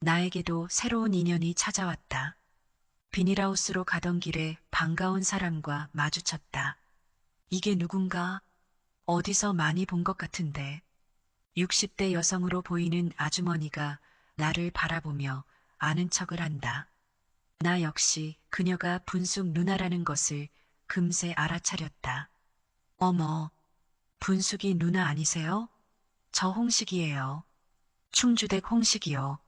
나에게도 새로운 인연이 찾아왔다. 비닐하우스로 가던 길에 반가운 사람과 마주쳤다. 이게 누군가? 어디서 많이 본 것 같은데. 60대 여성으로 보이는 아주머니가 나를 바라보며 아는 척을 한다. 나 역시 그녀가 분숙 누나라는 것을 금세 알아차렸다. 어머, 분숙이 누나 아니세요? 저 홍식이에요. 충주댁 홍식이요.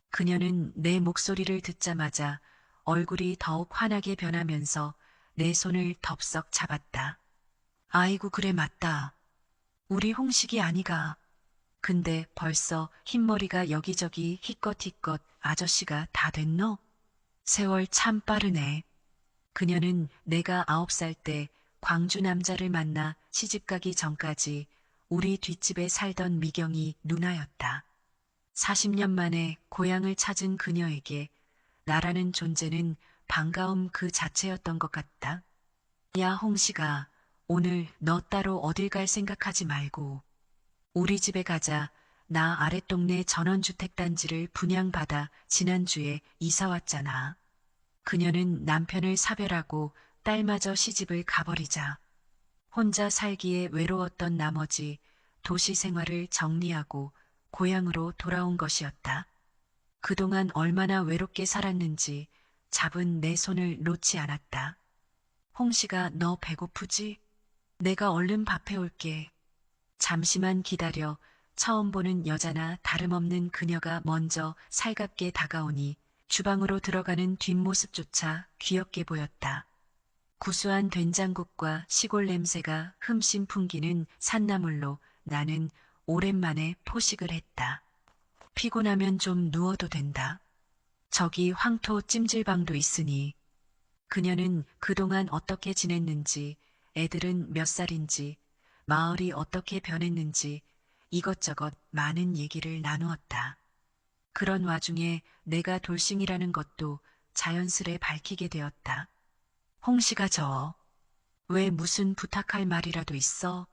그녀는 내 목소리를 듣자마자 얼굴이 더욱 환하게 변하면서 내 손을 덥석 잡았다. 아이고, 그래, 맞다. 우리 홍식이 아니가. 근데 벌써 흰머리가 여기저기 희껏희껏 아저씨가 다 됐노? 세월 참 빠르네. 그녀는 내가 9살 때 광주 남자를 만나 시집가기 전까지 우리 뒷집에 살던 미경이 누나였다. 40년 만에 고향을 찾은 그녀에게 나라는 존재는 반가움 그 자체였던 것 같다. 야, 홍식아, 오늘 너 따로 어딜 갈 생각하지 말고 우리 집에 가자. 나 아랫동네 전원주택단지를 분양받아 지난주에 이사 왔잖아. 그녀는 남편을 사별하고 딸마저 시집을 가버리자. 혼자 살기에 외로웠던 나머지 도시 생활을 정리하고 고향으로 돌아온 것이었다. 그동안 얼마나 외롭게 살았는지 잡은 내 손을 놓지 않았다. 홍씨가 너 배고프지? 내가 얼른 밥 해올게. 잠시만 기다려. 처음 보는 여자나 다름없는 그녀가 먼저 살갑게 다가오니 주방으로 들어가는 뒷모습조차 귀엽게 보였다. 구수한 된장국과 시골 냄새가 흠씬 풍기는 산나물로 나는 오랜만에 포식을 했다. 피곤하면 좀 누워도 된다. 저기 황토 찜질방도 있으니. 그녀는 그동안 어떻게 지냈는지, 애들은 몇 살인지, 마을이 어떻게 변했는지 이것저것 많은 얘기를 나누었다. 그런 와중에 내가 돌싱이라는 것도 자연스레 밝히게 되었다. 홍씨가 저, 왜 무슨 부탁할 말이라도 있어?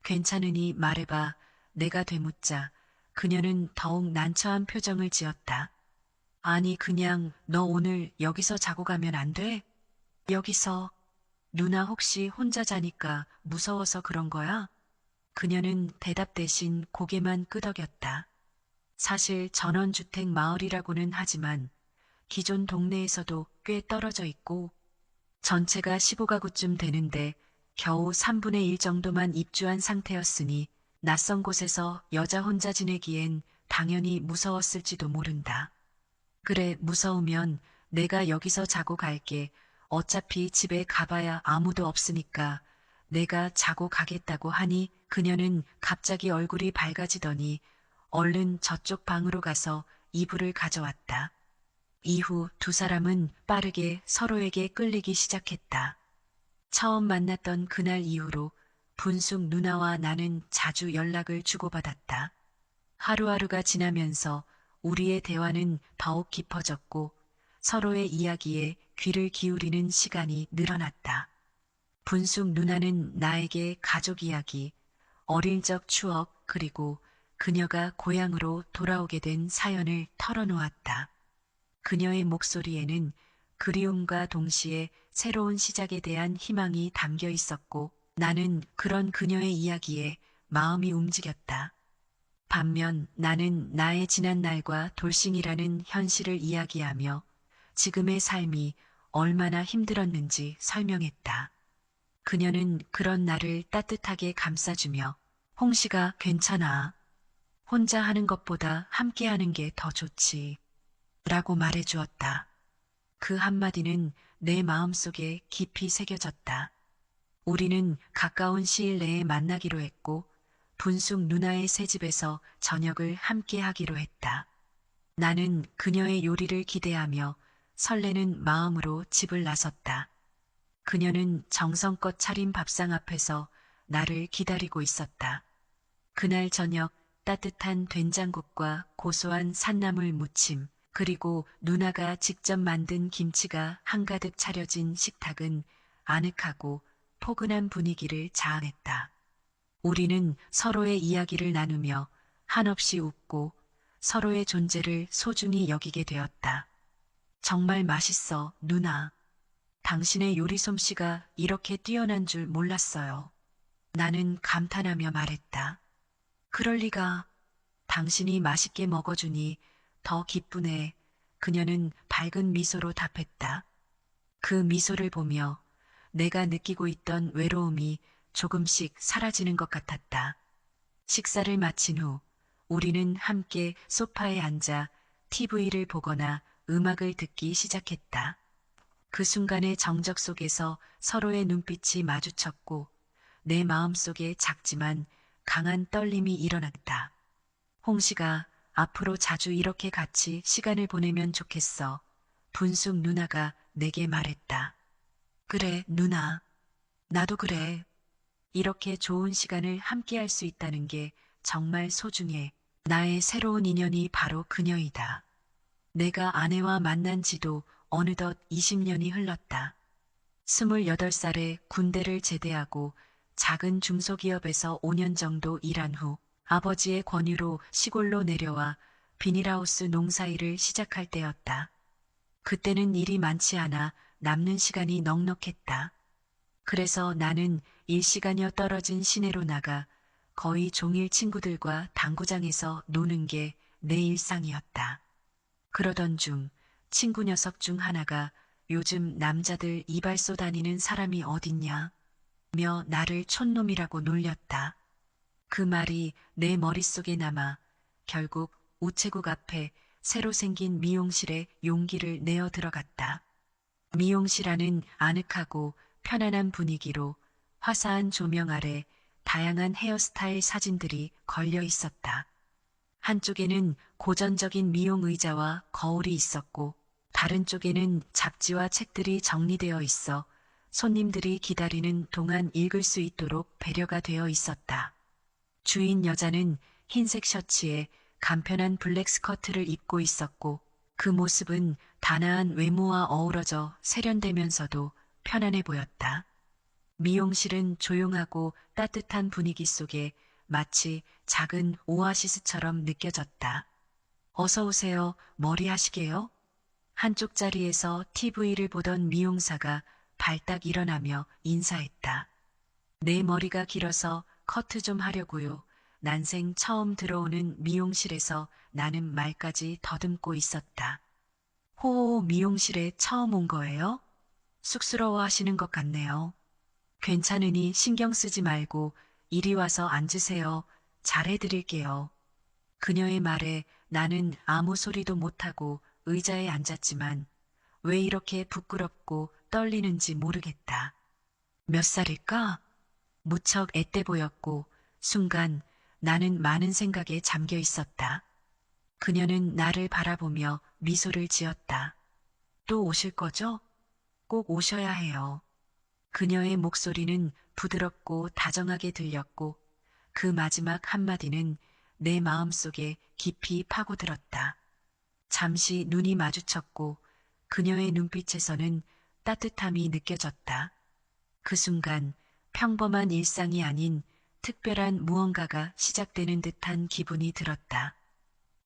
괜찮으니 말해봐. 내가 되묻자 그녀는 더욱 난처한 표정을 지었다. 아니, 그냥 너 오늘 여기서 자고 가면 안 돼? 여기서? 누나 혹시 혼자 자니까 무서워서 그런 거야? 그녀는 대답 대신 고개만 끄덕였다. 사실 전원주택 마을이라고는 하지만 기존 동네에서도 꽤 떨어져 있고 전체가 15가구쯤 되는데 겨우 3분의 1 정도만 입주한 상태였으니 낯선 곳에서 여자 혼자 지내기엔 당연히 무서웠을지도 모른다. 그래, 무서우면 내가 여기서 자고 갈게. 어차피 집에 가봐야 아무도 없으니까 내가 자고 가겠다고 하니 그녀는 갑자기 얼굴이 밝아지더니 얼른 저쪽 방으로 가서 이불을 가져왔다. 이후 두 사람은 빠르게 서로에게 끌리기 시작했다. 처음 만났던 그날 이후로 분숙 누나와 나는 자주 연락을 주고받았다. 하루하루가 지나면서 우리의 대화는 더욱 깊어졌고 서로의 이야기에 귀를 기울이는 시간이 늘어났다. 분숙 누나는 나에게 가족 이야기, 어릴 적 추억, 그리고 그녀가 고향으로 돌아오게 된 사연을 털어놓았다. 그녀의 목소리에는 그리움과 동시에 새로운 시작에 대한 희망이 담겨 있었고 나는 그런 그녀의 이야기에 마음이 움직였다. 반면 나는 나의 지난 날과 돌싱이라는 현실을 이야기하며 지금의 삶이 얼마나 힘들었는지 설명했다. 그녀는 그런 나를 따뜻하게 감싸주며 홍씨가 괜찮아. 혼자 하는 것보다 함께 하는 게 더 좋지. 라고 말해주었다. 그 한마디는 내 마음속에 깊이 새겨졌다. 우리는 가까운 시일 내에 만나기로 했고 분숙 누나의 새 집에서 저녁을 함께 하기로 했다. 나는 그녀의 요리를 기대하며 설레는 마음으로 집을 나섰다. 그녀는 정성껏 차린 밥상 앞에서 나를 기다리고 있었다. 그날 저녁 따뜻한 된장국과 고소한 산나물 무침, 그리고 누나가 직접 만든 김치가 한가득 차려진 식탁은 아늑하고 포근한 분위기를 자아냈다. 우리는 서로의 이야기를 나누며 한없이 웃고 서로의 존재를 소중히 여기게 되었다. 정말 맛있어, 누나. 당신의 요리 솜씨가 이렇게 뛰어난 줄 몰랐어요. 나는 감탄하며 말했다. 그럴 리가. 당신이 맛있게 먹어주니 더 기쁘네. 그녀는 밝은 미소로 답했다. 그 미소를 보며 내가 느끼고 있던 외로움이 조금씩 사라지는 것 같았다. 식사를 마친 후 우리는 함께 소파에 앉아 TV를 보거나 음악을 듣기 시작했다. 그 순간의 정적 속에서 서로의 눈빛이 마주쳤고 내 마음속에 작지만 강한 떨림이 일어났다. 홍시가 앞으로 자주 이렇게 같이 시간을 보내면 좋겠어. 분숙 누나가 내게 말했다. 그래, 누나. 나도 그래. 이렇게 좋은 시간을 함께 할 수 있다는 게 정말 소중해. 나의 새로운 인연이 바로 그녀이다. 내가 아내와 만난 지도 어느덧 20년이 흘렀다. 28살에 군대를 제대하고 작은 중소기업에서 5년 정도 일한 후 아버지의 권유로 시골로 내려와 비닐하우스 농사일을 시작할 때였다. 그때는 일이 많지 않아 남는 시간이 넉넉했다. 그래서 나는 일시간여 떨어진 시내로 나가 거의 종일 친구들과 당구장에서 노는 게 내 일상이었다. 그러던 중 친구 녀석 중 하나가 요즘 남자들 이발소 다니는 사람이 어딨냐 며 나를 촌놈이라고 놀렸다. 그 말이 내 머릿속에 남아 결국 우체국 앞에 새로 생긴 미용실에 용기를 내어 들어갔다. 미용실 안은 아늑하고 편안한 분위기로 화사한 조명 아래 다양한 헤어스타일 사진들이 걸려 있었다. 한쪽에는 고전적인 미용 의자와 거울이 있었고 다른 쪽에는 잡지와 책들이 정리되어 있어 손님들이 기다리는 동안 읽을 수 있도록 배려가 되어 있었다. 주인 여자는 흰색 셔츠에 간편한 블랙 스커트를 입고 있었고 그 모습은 단아한 외모와 어우러져 세련되면서도 편안해 보였다. 미용실은 조용하고 따뜻한 분위기 속에 마치 작은 오아시스처럼 느껴졌다. 어서 오세요. 머리 하시게요? 한쪽 자리에서 TV를 보던 미용사가 발딱 일어나며 인사했다. 내 머리가 길어서 커트 좀 하려고요. 난생 처음 들어오는 미용실에서 나는 말까지 더듬고 있었다. 호호, 미용실에 처음 온 거예요? 쑥스러워 하시는 것 같네요. 괜찮으니 신경 쓰지 말고 이리 와서 앉으세요. 잘해드릴게요. 그녀의 말에 나는 아무 소리도 못하고 의자에 앉았지만 왜 이렇게 부끄럽고 떨리는지 모르겠다. 몇 살일까? 무척 앳돼 보였고 순간 나는 많은 생각에 잠겨 있었다. 그녀는 나를 바라보며 미소를 지었다. 또 오실 거죠? 꼭 오셔야 해요. 그녀의 목소리는 부드럽고 다정하게 들렸고 그 마지막 한마디는 내 마음속에 깊이 파고들었다. 잠시 눈이 마주쳤고 그녀의 눈빛에서는 따뜻함이 느껴졌다. 그 순간 평범한 일상이 아닌 특별한 무언가가 시작되는 듯한 기분이 들었다.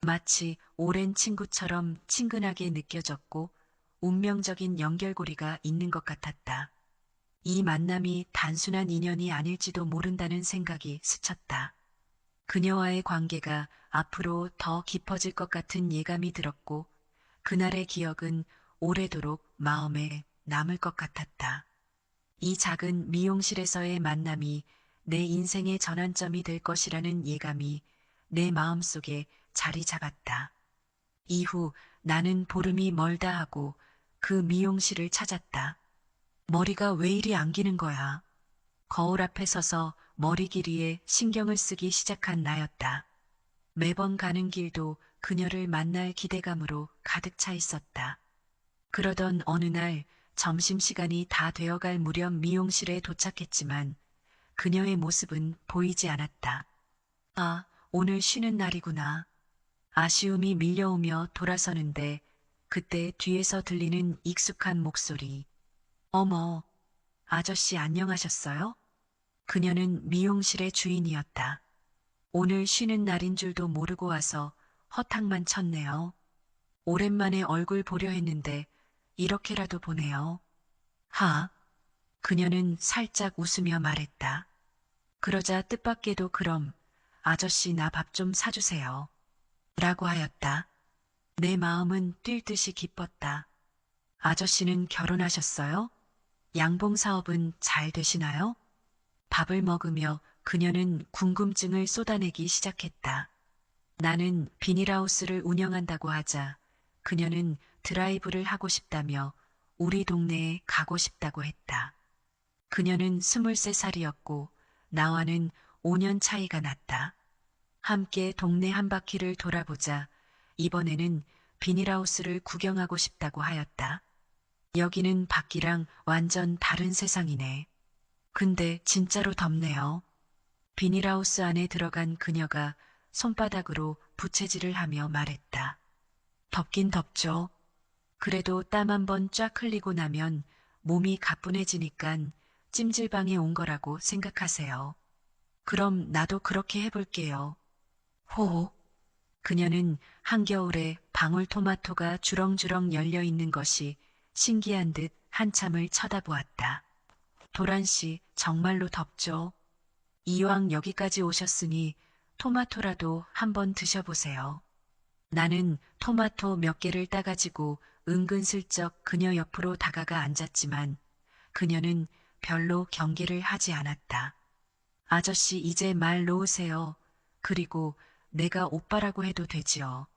마치 오랜 친구처럼 친근하게 느껴졌고 운명적인 연결고리가 있는 것 같았다. 이 만남이 단순한 인연이 아닐지도 모른다는 생각이 스쳤다. 그녀와의 관계가 앞으로 더 깊어질 것 같은 예감이 들었고 그날의 기억은 오래도록 마음에 남을 것 같았다. 이 작은 미용실에서의 만남이 내 인생의 전환점이 될 것이라는 예감이 내 마음속에 자리 잡았다. 이후 나는 보름이 멀다 하고 그 미용실을 찾았다. 머리가 왜 이리 안기는 거야? 거울 앞에 서서 머리 길이에 신경을 쓰기 시작한 나였다. 매번 가는 길도 그녀를 만날 기대감으로 가득 차 있었다. 그러던 어느 날 점심시간이 다 되어갈 무렵 미용실에 도착했지만 그녀의 모습은 보이지 않았다. 아, 오늘 쉬는 날이구나. 아쉬움이 밀려오며 돌아서는데 그때 뒤에서 들리는 익숙한 목소리. 어머, 아저씨 안녕하셨어요? 그녀는 미용실의 주인이었다. 오늘 쉬는 날인 줄도 모르고 와서 허탕만 쳤네요. 오랜만에 얼굴 보려 했는데 이렇게라도 보네요. 하. 그녀는 살짝 웃으며 말했다. 그러자 뜻밖에도 그럼 아저씨 나 밥 좀 사주세요. 라고 하였다. 내 마음은 뛸 듯이 기뻤다. 아저씨는 결혼하셨어요? 양봉 사업은 잘 되시나요? 밥을 먹으며 그녀는 궁금증을 쏟아내기 시작했다. 나는 비닐하우스를 운영한다고 하자 그녀는 드라이브를 하고 싶다며 우리 동네에 가고 싶다고 했다. 그녀는 23살이었고 나와는 5년 차이가 났다. 함께 동네 한 바퀴를 돌아보자 이번에는 비닐하우스를 구경하고 싶다고 하였다. 여기는 밖이랑 완전 다른 세상이네. 근데 진짜로 덥네요. 비닐하우스 안에 들어간 그녀가 손바닥으로 부채질을 하며 말했다. 덥긴 덥죠. 그래도 땀 한 번 쫙 흘리고 나면 몸이 가뿐해지니깐 찜질방에 온 거라고 생각하세요. 그럼 나도 그렇게 해볼게요. 호호. 그녀는 한겨울에 방울토마토가 주렁주렁 열려 있는 것이 신기한 듯 한참을 쳐다보았다. 도란 씨, 정말로 덥죠? 이왕 여기까지 오셨으니 토마토라도 한번 드셔보세요. 나는 토마토 몇 개를 따가지고 은근슬쩍 그녀 옆으로 다가가 앉았지만 그녀는 별로 경계를 하지 않았다. 아저씨 이제 말 놓으세요. 그리고 내가 오빠라고 해도 되지요.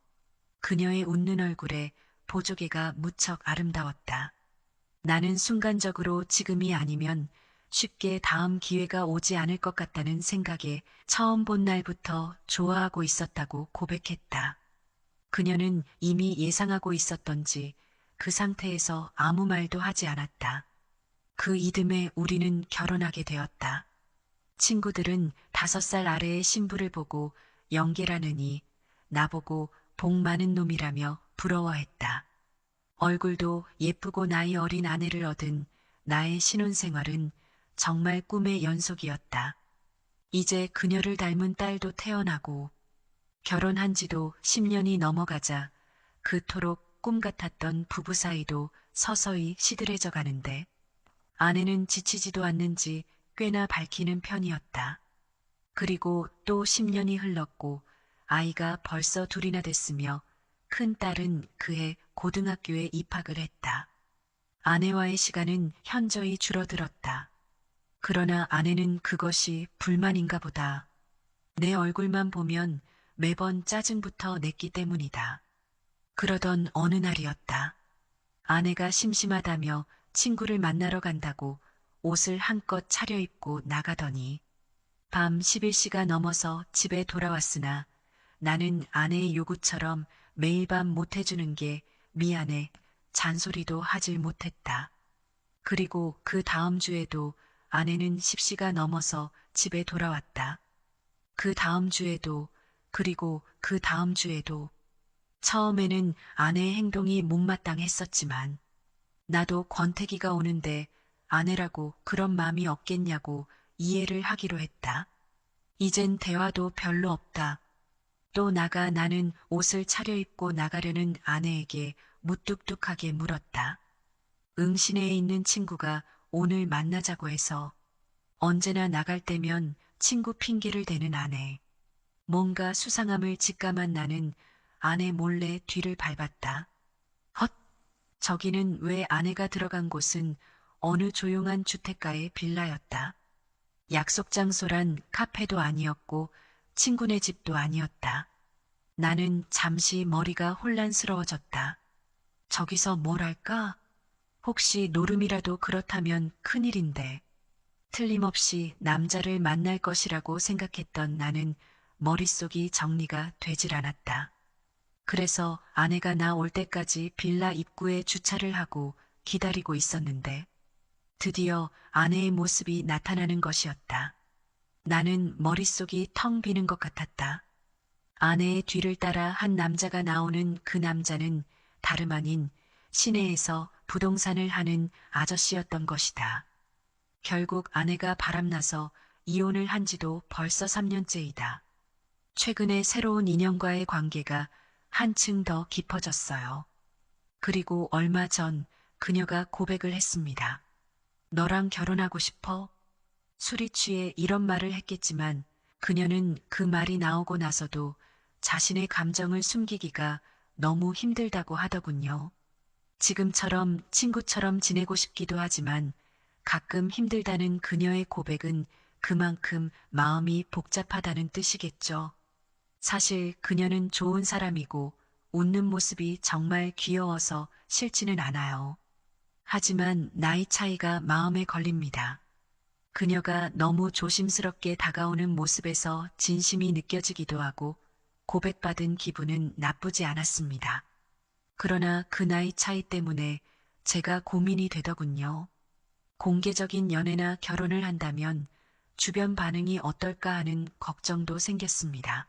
그녀의 웃는 얼굴에 보조개가 무척 아름다웠다. 나는 순간적으로 지금이 아니면 쉽게 다음 기회가 오지 않을 것 같다는 생각에 처음 본 날부터 좋아하고 있었다고 고백했다. 그녀는 이미 예상하고 있었던지 그 상태에서 아무 말도 하지 않았다. 그 이듬해 우리는 결혼하게 되었다. 친구들은 5살 아래의 신부를 보고 영계라느니 나보고 복 많은 놈이라며 부러워했다. 얼굴도 예쁘고 나이 어린 아내를 얻은 나의 신혼생활은 정말 꿈의 연속이었다. 이제 그녀를 닮은 딸도 태어나고 결혼한 지도 10년이 넘어가자 그토록 꿈 같았던 부부 사이도 서서히 시들해져 가는데 아내는 지치지도 않는지 꽤나 밝히는 편이었다. 그리고 또 10년이 흘렀고 아이가 벌써 둘이나 됐으며 큰 딸은 그해 고등학교에 입학을 했다. 아내와의 시간은 현저히 줄어들었다. 그러나 아내는 그것이 불만인가 보다. 내 얼굴만 보면 매번 짜증부터 냈기 때문이다. 그러던 어느 날이었다. 아내가 심심하다며 친구를 만나러 간다고 옷을 한껏 차려입고 나가더니 밤 11시가 넘어서 집에 돌아왔으나 나는 아내의 요구처럼 매일 밤 못해주는 게 미안해 잔소리도 하질 못했다. 그리고 그 다음 주에도 아내는 10시가 넘어서 집에 돌아왔다. 그 다음 주에도 그리고 그 다음 주에도 처음에는 아내의 행동이 못마땅했었지만 나도 권태기가 오는데 아내라고 그런 마음이 없겠냐고 이해를 하기로 했다. 이젠 대화도 별로 없다. 또 나는 옷을 차려입고 나가려는 아내에게 무뚝뚝하게 물었다. 시내에 있는 친구가 오늘 만나자고 해서 언제나 나갈 때면 친구 핑계를 대는 아내. 뭔가 수상함을 직감한 나는 아내 몰래 뒤를 밟았다. 헛! 저기는 왜 아내가 들어간 곳은 어느 조용한 주택가의 빌라였다. 약속 장소란 카페도 아니었고 친구네 집도 아니었다. 나는 잠시 머리가 혼란스러워졌다. 저기서 뭘 할까? 혹시 노름이라도 그렇다면 큰일인데. 틀림없이 남자를 만날 것이라고 생각했던 나는 머릿속이 정리가 되질 않았다. 그래서 아내가 나 올 때까지 빌라 입구에 주차를 하고 기다리고 있었는데 드디어 아내의 모습이 나타나는 것이었다. 나는 머릿속이 텅 비는 것 같았다. 아내의 뒤를 따라 한 남자가 나오는 그 남자는 다름 아닌 시내에서 부동산을 하는 아저씨였던 것이다. 결국 아내가 바람나서 이혼을 한 지도 벌써 3년째이다. 최근에 새로운 인연과의 관계가 한층 더 깊어졌어요. 그리고 얼마 전 그녀가 고백을 했습니다. 너랑 결혼하고 싶어? 술이 취해 이런 말을 했겠지만 그녀는 그 말이 나오고 나서도 자신의 감정을 숨기기가 너무 힘들다고 하더군요. 지금처럼 친구처럼 지내고 싶기도 하지만 가끔 힘들다는 그녀의 고백은 그만큼 마음이 복잡하다는 뜻이겠죠. 사실 그녀는 좋은 사람이고 웃는 모습이 정말 귀여워서 싫지는 않아요. 하지만 나이 차이가 마음에 걸립니다. 그녀가 너무 조심스럽게 다가오는 모습에서 진심이 느껴지기도 하고 고백받은 기분은 나쁘지 않았습니다. 그러나 그 나이 차이 때문에 제가 고민이 되더군요. 공개적인 연애나 결혼을 한다면 주변 반응이 어떨까 하는 걱정도 생겼습니다.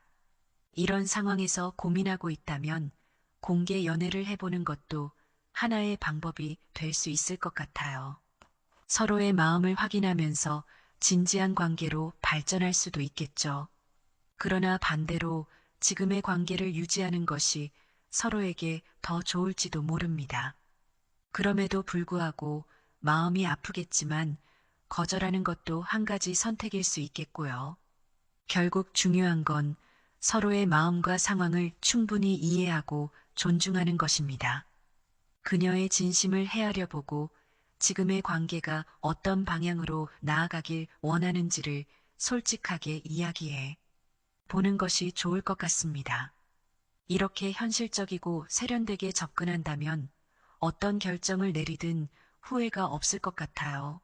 이런 상황에서 고민하고 있다면 공개 연애를 해보는 것도 하나의 방법이 될 수 있을 것 같아요. 서로의 마음을 확인하면서 진지한 관계로 발전할 수도 있겠죠. 그러나 반대로 지금의 관계를 유지하는 것이 서로에게 더 좋을지도 모릅니다. 그럼에도 불구하고 마음이 아프겠지만 거절하는 것도 한 가지 선택일 수 있겠고요. 결국 중요한 건 서로의 마음과 상황을 충분히 이해하고 존중하는 것입니다. 그녀의 진심을 헤아려 보고 지금의 관계가 어떤 방향으로 나아가길 원하는지를 솔직하게 이야기해 보는 것이 좋을 것 같습니다. 이렇게 현실적이고 세련되게 접근한다면 어떤 결정을 내리든 후회가 없을 것 같아요.